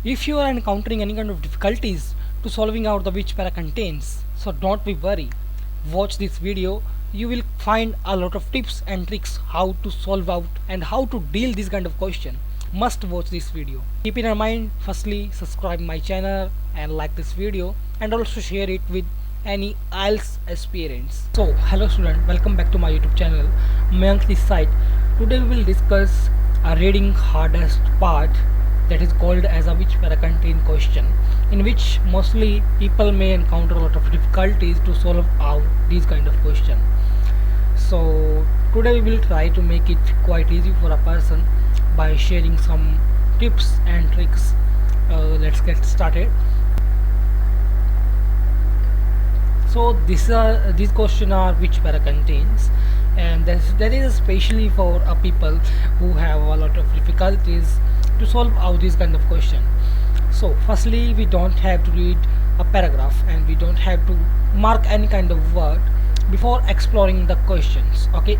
If you are encountering any kind of difficulties to solving out the which para contains, so don't be worried. Watch this video. You will find a lot of tips and tricks how to solve out and how to deal this kind of question. Must watch this video. Keep in mind, firstly subscribe my channel and like this video, and also share it with any else aspirants. So hello student, welcome back to my YouTube channel. Mayank this side. Today we will discuss a reading hardest part, that is called as a which para contain question, in which mostly people may encounter a lot of difficulties to solve out these kind of question. So today we will try to make it quite easy for a person by sharing some tips and tricks. Let's get started. So these question are which para contains, and that is especially for people who have a lot of difficulties to solve out this kind of question. So firstly, we don't have to read a paragraph and we don't have to mark any kind of word before exploring the questions. Okay,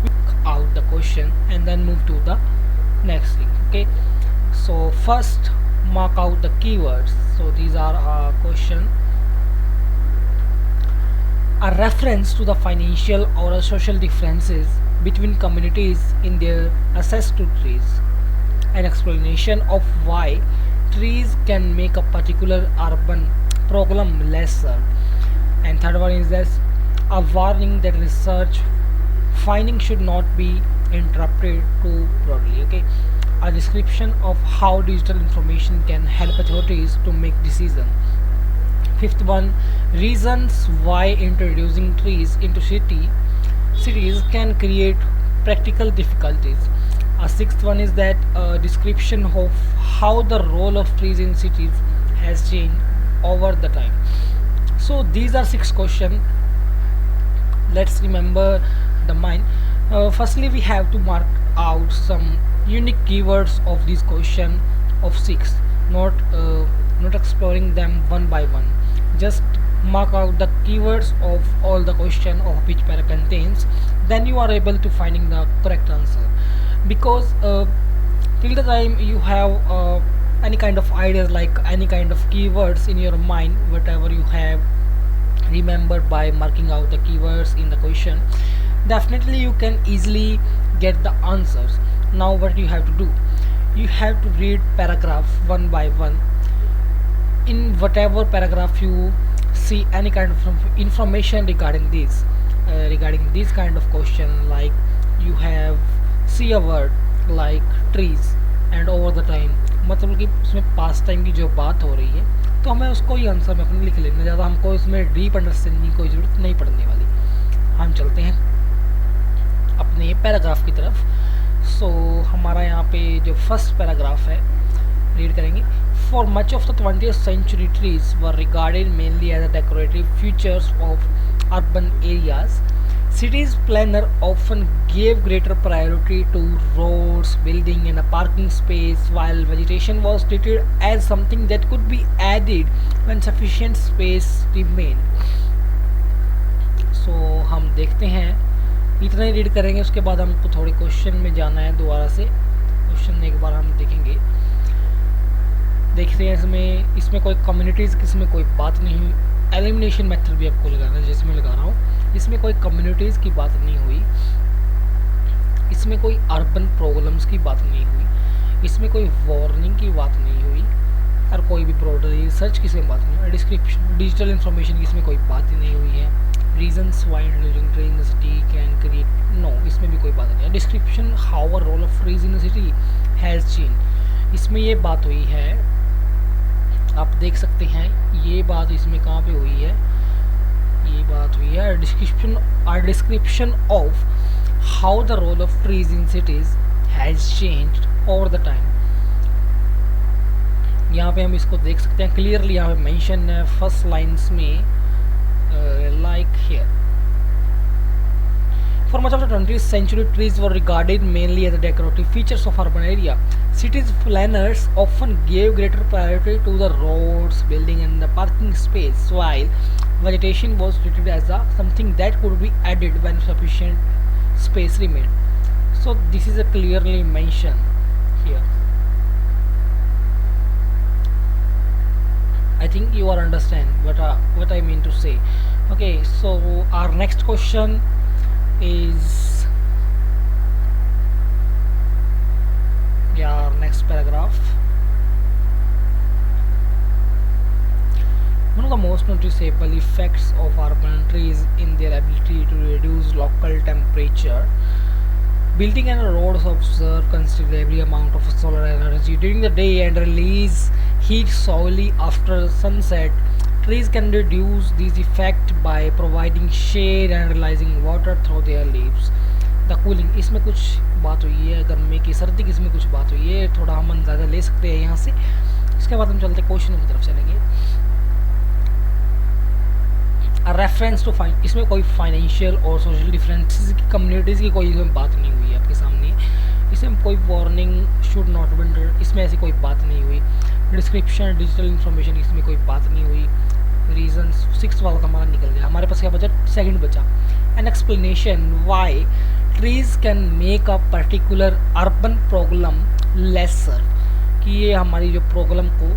we mark out the question and then move to the next thing. Okay, so first mark out the keywords. So these are a question, a reference to the financial or social differences between communities in their access to trees, an explanation of why trees can make a particular urban problem less served, and third one is this, a warning that research finding should not be interpreted too broadly. Okay, a description of how digital information can help authorities to make decisions. Fifth one, reasons why introducing trees into cities can create practical difficulties. A sixth one is that a description of how the role of trees in cities has changed over the time. So these are six questions. Let's remember the mind. Firstly, we have to mark out some unique keywords of this question of six, not exploring them one by one. Just mark out the keywords of all the question of which para contains, then you are able to finding the correct answer. Because till the time you have any kind of ideas, like any kind of keywords in your mind, whatever you have remembered by marking out the keywords in the question, definitely you can easily get the answers. Now what you have to do, you have to read paragraph one by one. In whatever paragraph you see any kind of information regarding this kind of question, like you have see a word like trees and over the time, मतलब कि उसमें पास time की जो बात हो रही है, तो हमें उसको ही आंसर में अपने लिख लेना, ज़्यादा हमको इसमें डीप अंडरस्टैंडिंग की कोई ज़रूरत नहीं पड़ने वाली. हम चलते हैं अपने पैराग्राफ की तरफ. सो हमारा यहाँ पे जो फर्स्ट पैराग्राफ है रीड करेंगे. For much of the 20th century, trees were regarded mainly as a decorative features of urban areas. Cities planners often gave greater priority to roads, building and a parking space, while vegetation was treated as something that could be added when sufficient space remained. So हम देखते हैं, इतना ही read करेंगे, उसके बाद हमको थोड़े question में जाना है. दोबारा से क्वेश्चन एक बार हम देखेंगे. देखते हैं इसमें कोई कम्युनिटीज़ की इसमें कोई बात नहीं हुई. एलिमिनेशन मेथड भी आपको लगाना है, जैसे मैं लगा रहा हूँ. इसमें कोई कम्युनिटीज़ की बात नहीं हुई, इसमें कोई अर्बन प्रॉब्लम्स की बात नहीं हुई, इसमें कोई वार्निंग की बात नहीं हुई, और कोई भी ब्रॉडर रिसर्च की इसमें बात नहीं हुई. डिस्क्रिप्शन डिजिटल इन्फॉर्मेशन की इसमें कोई बात ही नहीं हुई है. Reasons why introducing tree in the city can create, no, इसमें भी कोई बात नहीं है. Description how a role of trees in the city has change, इसमें ये बात हुई है. आप देख सकते हैं ये बात इसमें कहाँ पे हुई है, ये बात हुई है description of how the role of trees in cities has changed over the time. यहाँ पे हम इसको देख सकते हैं क्लियरली, यहाँ पे मेंशन है फर्स्ट लाइन्स में, like here. For much of the 20th century, trees were regarded mainly as decorative features of urban area. Cities planners often gave greater priority to the roads, building and the parking space, while vegetation was treated as something that could be added when sufficient space remained. So this is a clearly mentioned here. think you are understand what I mean to say. Okay, so our next question is, yeah, our next paragraph. One of the most noticeable effects of urban trees in their ability to reduce local temperature. Building and roads observe considerably amount of solar energy during the day and release heat solely after sunset. Trees can reduce this effect by providing shade and releasing water through their leaves. The cooling, इसमें कुछ बात हुई है गर्मी की, सर्दी की इसमें कुछ बात हुई है, थोड़ा हम अंदाज़ा ले सकते हैं यहाँ से। इसके बाद हम चलते क्वेश्चन की तरफ चलेंगे। रेफरेंस टू फाइन, इसमें कोई फाइनेंशियल और सोशल डिफरेंसेस की, कम्युनिटीज़ की कोई इसमें बात नहीं हुई है आपके सामने। इसमें कोई वार्निंग शुड नॉट विंडर, इसमें ऐसी कोई बात नहीं हुई। डिस्क्रिप्शन डिजिटल इन्फॉर्मेशन, इसमें कोई बात नहीं हुई। रीजंस 6 वाला तो हमारा निकल गया। हमारे पास क्या बचा? सेकंड बचा, an explanation why trees can make a particular urban problem lesser, कि ये हमारी जो प्रॉब्लम को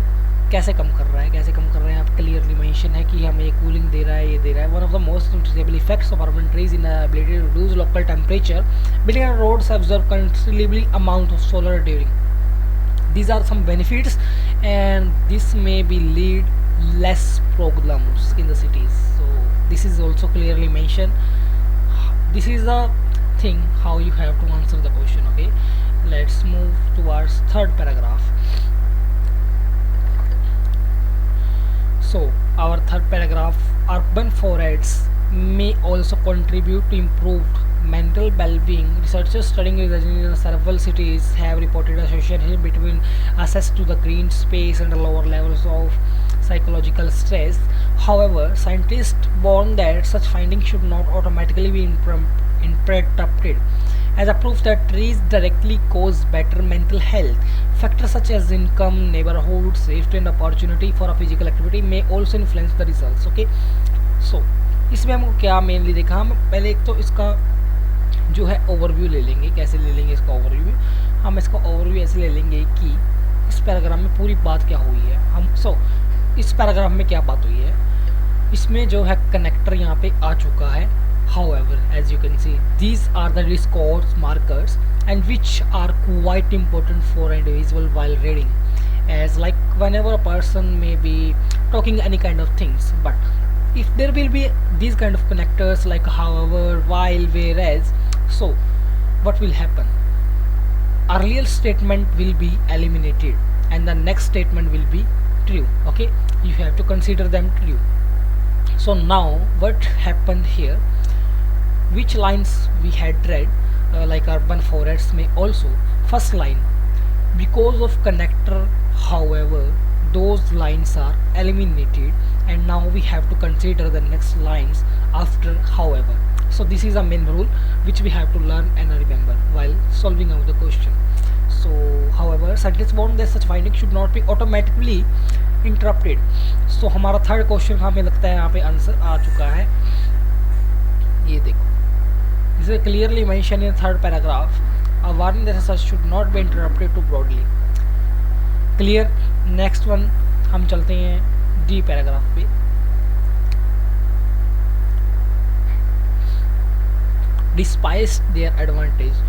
कैसे कम कर रहा है, कैसे कम कर रहे हैं। आप क्लियरली मेंशन है कि हमें ये कूलिंग दे रहा है, ये दे रहा है। One of the most noticeable effects of urban trees in ability to reduce local temperature, building and roads observe considerable amount of solar during. These are some benefits and this may be lead less problems in the cities. So this is also clearly mentioned. This is the thing how you have to answer the question. Okay, let's move towards third paragraph. So our third paragraph, urban forests may also contribute to improved mental well-being. Researchers studying in several cities have reported association between access to the green space and lower levels of psychological stress. However, scientists warn that such findings should not automatically be interpreted as a proof that trees directly cause better mental health. Factors such as income, neighborhood, safety and opportunity for a physical activity may also influence the results. Okay, so इसमें हमको क्या mainly देखा, हम पहले एक तो इसका जो है ओवरव्यू ले लेंगे। कैसे ले लेंगे इसका ओवरव्यू? हम इसका ओवरव्यू ऐसे ले लेंगे कि इस पैराग्राफ में पूरी बात क्या हुई है। हम इस पैराग्राफ में क्या बात हुई है, इसमें जो है कनेक्टर यहाँ पे आ चुका है। However, as you can see, these are the discourse markers and which are quite important for individual while reading, as like whenever a person may be talking any kind of things, but if there will be these kind of connectors like however, while, whereas, so what will happen? Earlier statement will be eliminated and the next statement will be true. Okay, you have to consider them true. So now what happened here, which lines we had read, like urban forests may also, first line, because of connector, however, those lines are eliminated and now we have to consider the next lines after however. So this is a main rule which we have to learn and remember while solving out the question. So however, scientists warn that such findings should not be automatically interrupted. So हमारा third question हमें लगता है यहाँ पे answer आ चुका है। ये देखो, this is clearly mentioned in third paragraph, a warning that such should not be interrupted too broadly. Clear? Next one हम चलते हैं डी पैराग्राफ पे। Despite their advantage,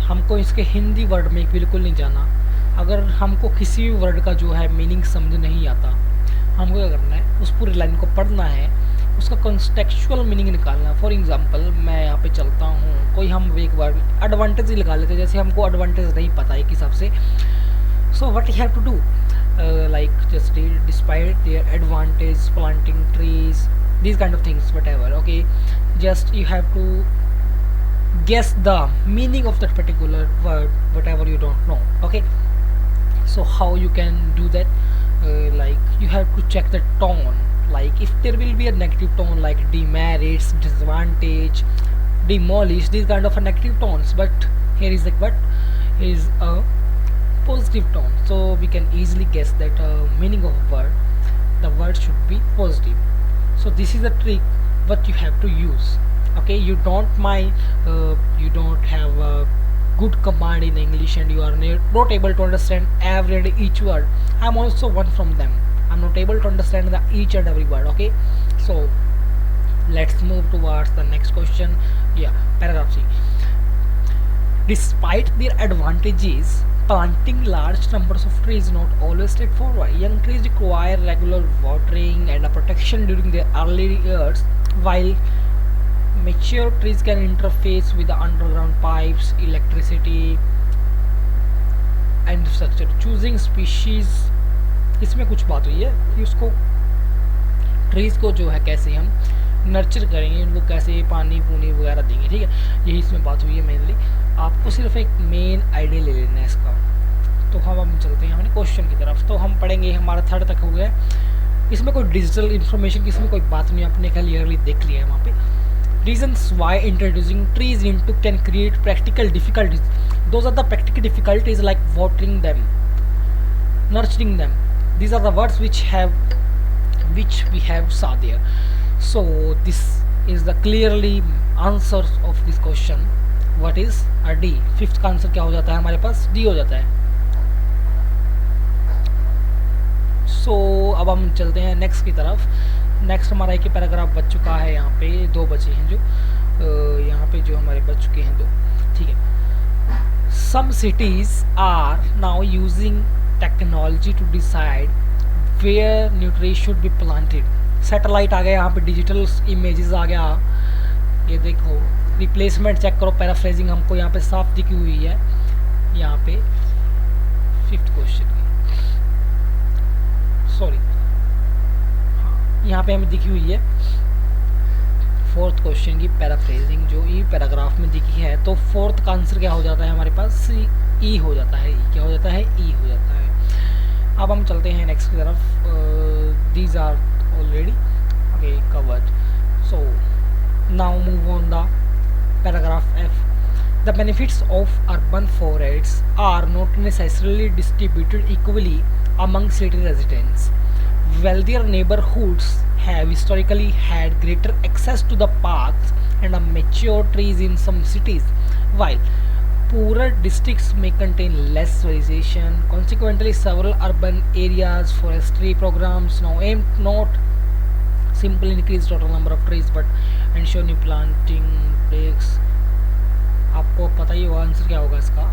हमको इसके हिंदी वर्ड में बिल्कुल नहीं जाना। अगर हमको किसी भी वर्ड का जो है मीनिंग समझ नहीं आता, हमको क्या करना है, उस पूरी लाइन को पढ़ना है, उसका कॉन्टेक्चुअल मीनिंग निकालना। फॉर एग्जांपल मैं यहाँ पे चलता हूँ, कोई हम एक बार एडवांटेज ही लगा लेते हैं, जैसे हमको एडवांटेज नहीं पता है किस हिसाब से। So what you have to do, like just despite their advantage, planting trees, these kind of things, whatever. Okay, just you have to guess the meaning of that particular word, whatever you don't know. Okay, so how you can do that? Like you have to check the tone, like if there will be a negative tone like demerits, disadvantage, demolish, these kind of a negative tones, but here is like what is a positive tone, so we can easily guess that meaning of a word, the word should be positive. So this is the trick what you have to use. Okay, you don't mind, you don't have a good command in English and you are not able to understand every and each word. I'm also one from them. I'm not able to understand the each and every word. Okay, so let's move towards the next question. Yeah, paragraph C. Despite their advantages, planting large numbers of trees is not always straightforward. Young trees require regular watering and a protection during their early years, while mature trees can interface with the underground pipes, electricity, and structure. Choosing species, इसमें कुछ बात हुई है कि उसको trees को जो है कैसे हम नर्चर करेंगे, उनको कैसे पानी पूनी वगैरह देंगे, ठीक है, यही इसमें बात हुई है मेनली। आपको सिर्फ एक मेन आइडिया ले लेना है इसका। तो हम चलते हैं हमारे क्वेश्चन की तरफ। तो हम पढ़ेंगे, हमारा थर्ड तक हो गया। इसमें कोई डिजिटल इन्फॉर्मेशन की इसमें कोई बात नहीं, आपने क्लियरली देख लिया है वहाँ पे। Reasons why introducing trees into can create practical difficulties. Those are the practical difficulties like watering them, nurturing them. These are the words which we have saw there. So this is the clearly answers of this question. What is a D? Fifth का answer क्या हो जाता है हमारे पास? D हो जाता है। So अब हम चलते हैं नेक्स्ट की तरफ। नेक्स्ट हमारा एक ही पैराग्राफ बच चुका है, यहाँ पे दो बचे हैं जो यहाँ पे जो हमारे बच चुके हैं दो, ठीक है। Some cities are now using technology to decide where new tree should be planted. Satellite आ गया यहाँ पे, डिजिटल इमेजेस आ गया, ये देखो रिप्लेसमेंट चेक करो, पैराफ्रेजिंग हमको यहाँ पे साफ दिखी हुई है। यहाँ पे फिफ्थ क्वेश्चन सॉरी यहाँ पे हमें दिखी हुई है फोर्थ क्वेश्चन की पैराफ्रेजिंग जो ई पैराग्राफ में दिखी है। तो फोर्थ का आंसर क्या हो जाता है हमारे पास? ई हो जाता है। क्या हो जाता है? ई हो जाता है। अब हम चलते हैं नेक्स्ट की तरफ। These are already okay covered, so now move on the paragraph F. The benefits of urban forests are not necessarily distributed equally among city residents. Wealthier neighborhoods have historically had greater access to the parks and mature trees in some cities, while poorer districts may contain less vegetation. Consequently, several urban areas forestry programs now aim not simply increase total number of trees but ensure new planting breaks. आपको पता ही होगा answer क्या होगा इसका।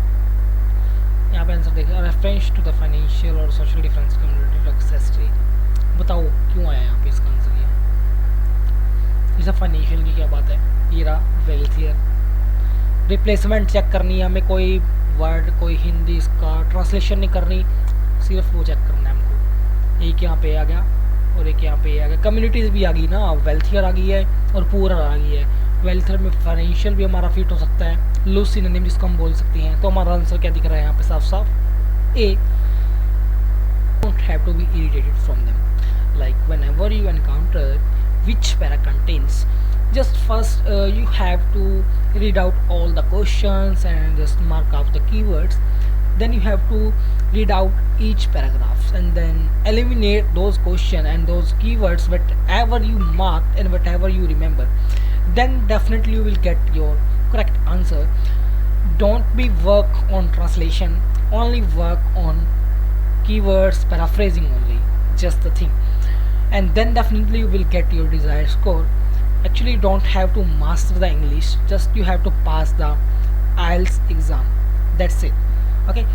यहाँ पे answer देखिए, reference to the financial और social difference community access tree. बताओ क्यों आया यहाँ पे इसका आंसर? ये फाइनेंशियल की क्या बात है? ये रहा वेल्थियर। रिप्लेसमेंट चेक करनी है हमें, कोई वर्ड कोई हिंदी इसका ट्रांसलेशन नहीं करनी, सिर्फ वो चेक करना है हमको। एक यहाँ पे आ गया और एक यहाँ पे आ गया। कम्युनिटीज़ भी आ गई ना, वेल्थियर आ गई है और पुअर आ गई है। वेल्थियर में फाइनेंशियल भी हमारा फिट हो सकता है, लूज सिनोनिम जिसको हम बोल सकते हैं। तो हमारा आंसर क्या दिख रहा है यहाँ पे साफ साफ? A. Don't have to be irritated from them, like whenever you encounter which para contains, just first you have to read out all the questions and just mark out the keywords. Then you have to read out each paragraph and then eliminate those questions and those keywords whatever you marked and whatever you remember. Then definitely you will get your correct answer. Don't be work on translation, only work on keywords, paraphrasing only, just the thing, and then definitely you will get your desired score. Actually you don't have to master the English, just you have to pass the IELTS exam, that's it. Okay,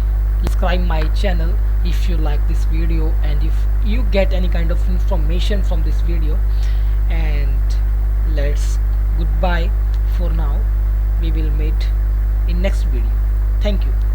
subscribe my channel if you like this video and if you get any kind of information from this video, and let's goodbye for now. We will meet in next video. Thank you.